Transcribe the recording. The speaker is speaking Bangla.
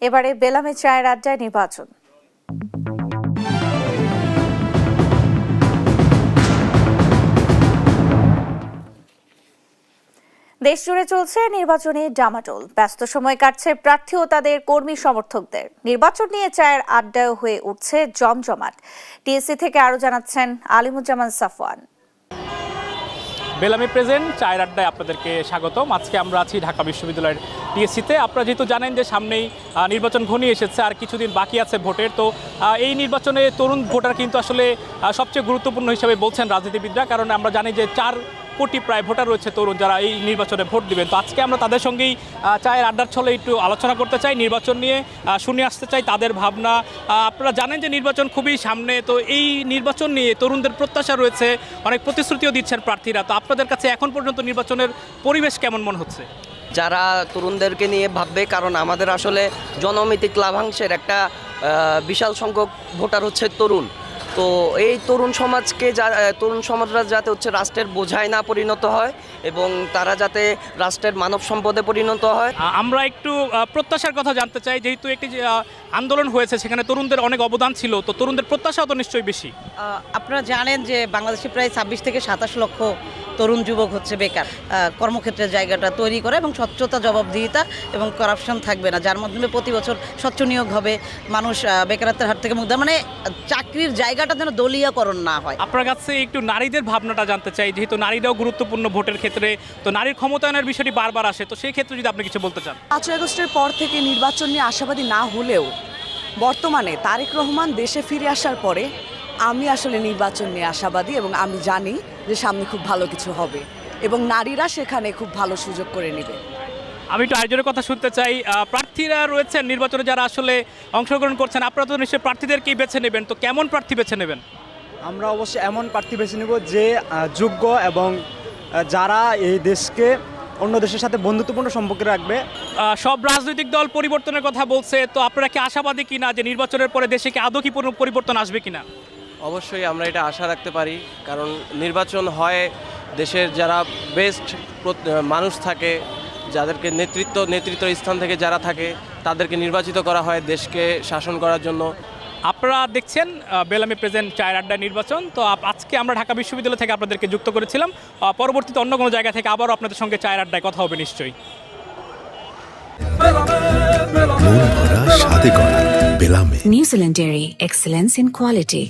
এবারে বেলামে চায়ের আড্ডায় নির্বাচন। দেশ জুড়ে চলছে নির্বাচনী ডামাডোল। ব্যস্ত সময় কাটছে প্রার্থী ও তাদের কর্মী সমর্থকদের। নির্বাচন নিয়ে চায়ের আড্ডায় হয়ে উঠছে জমজমাট। টিএসসি থেকে আরো জানাচ্ছেন আলিমুজ্জামান সাফওয়ান। বেলামি প্রেজেন্ট চায়ের আড্ডায় আপনাদেরকে স্বাগতম। আজকে আমরা আছি ঢাকা বিশ্ববিদ্যালয়ের টিএসসিতে। আপনারা যেহেতু জানেন যে সামনেই নির্বাচন ঘনিয়ে এসেছে, আর কিছুদিন বাকি আছে ভোটের, তো এই নির্বাচনে তরুণ ভোটার কিন্তু আসলে সবচেয়ে গুরুত্বপূর্ণ হিসেবে বলছেন রাজনীতিবিদরা, কারণ আমরা জানি যে 4 কোটি প্রায় ভোটার রয়েছে তরুণ, যারা এই নির্বাচনে ভোট দিবেন। তো আজকে আমরা তাদের সঙ্গেই চায়ের আড্ডার ছলে একটু আলোচনা করতে চাই, নির্বাচন নিয়ে শুনে আসতে চাই তাদের ভাবনা। আপনারা জানেন যে নির্বাচন খুবই সামনে, তো এই নির্বাচন নিয়ে তরুণদের প্রত্যাশা রয়েছে, অনেক প্রতিশ্রুতিও দিচ্ছেন প্রার্থীরা। তো আপনাদের কাছে এখন পর্যন্ত নির্বাচনের পরিবেশ কেমন মনে হচ্ছে? যারা তরুণদেরকে নিয়ে ভাববে, কারণ আমাদের আসলে জনমিতিক লাভাংশের একটা বিশাল সংখ্যক ভোটার হচ্ছে তরুণ। তো এই তরুণ সমাজরা যাতে হচ্ছে রাষ্ট্রের বোঝায় না পরিণত হয় এবং তারা যাতে রাষ্ট্রের মানব সম্পদে পরিণত হয়। আমরা একটু প্রত্যাশার কথা জানতে চাই, যেহেতু একটি আন্দোলন হয়েছে, সেখানে তরুণদের অনেক অবদান ছিল, তো তরুণদের প্রত্যাশাও তো নিশ্চয়ই বেশি। আপনারা জানেন যে বাংলাদেশে প্রায় 26 থেকে 27 লক্ষ তরুণ যুবক হচ্ছে বেকার। কর্মক্ষেত্রের জায়গাটা তৈরি করা এবং স্বচ্ছতা, জবাবদিহিতা এবং করাপশন থাকবে না, যার মাধ্যমে প্রতি বছর স্বচ্ছ নিয়োগ হবে, মানুষ বেকারত্বের হাত থেকে মুক্ত, মানে চাকরির জায়গাটা যেন দলীয়করণ না হয়। আপনার কাছে একটু নারীদের ভাবনাটা জানতে চাই, যেহেতু নারীরাও গুরুত্বপূর্ণ ভোটের ক্ষেত্রে, তো নারীর ক্ষমতায়নের বিষয়টি বারবার আসে, তো সেই ক্ষেত্রে যদি আপনি কিছু বলতে চান। 5ই আগস্টের পর থেকে নির্বাচন নিয়ে আশাবাদী না হলেও বর্তমানে তারেক রহমান দেশে ফিরে আসার পরে আমি আসলে নির্বাচন নিয়ে আশাবাদী এবং আমি জানি যে সামনে খুব ভালো কিছু হবে এবং নারীরা সেখানে খুব ভালো সুযোগ করে নেবে। আমি একটু আয়োজনের কথা শুনতে চাই। প্রার্থীরা রয়েছেন নির্বাচনে, যারা আসলে অংশগ্রহণ করছেন, আপনারা তো নিশ্চয়ই প্রার্থীদেরকেই বেছে নেবেন, তো কেমন প্রার্থী বেছে নেবেন? আমরা অবশ্যই এমন প্রার্থী বেছে নেব যে যোগ্য এবং যারা এই দেশকে অন্য দেশের সাথে বন্ধুত্বপূর্ণ সম্পর্ক রাখবে। সব রাজনৈতিক দল পরিবর্তনের কথা বলছে, তো আপনারা কি আশাবাদী কিনা যে নির্বাচনের পরে দেশে কি আদৌ কি পরিবর্তন আসবে কিনা? অবশ্যই আমরা এটা আশা রাখতে পারি, কারণ নির্বাচন হয় দেশের যারা বেস্ট মানুষ থাকে, যাদেরকে নেতৃত্ব স্থান থেকে যারা থাকে, তাদেরকে নির্বাচিত করা হয় দেশকে শাসন করার জন্য। আপনারা দেখছেন বেলামি প্রেজেন্ট চায়ের আড্ডায় নির্বাচন। তো আজকে আমরা ঢাকা বিশ্ববিদ্যালয় থেকে আপনাদেরকে যুক্ত করেছিলাম। পরবর্তীতে অন্য কোনো জায়গা থেকে আবারও আপনাদের সঙ্গে চায়ের আড্ডায় কথা হবে নিশ্চয়ই। New Zealand Dairy, excellence in quality.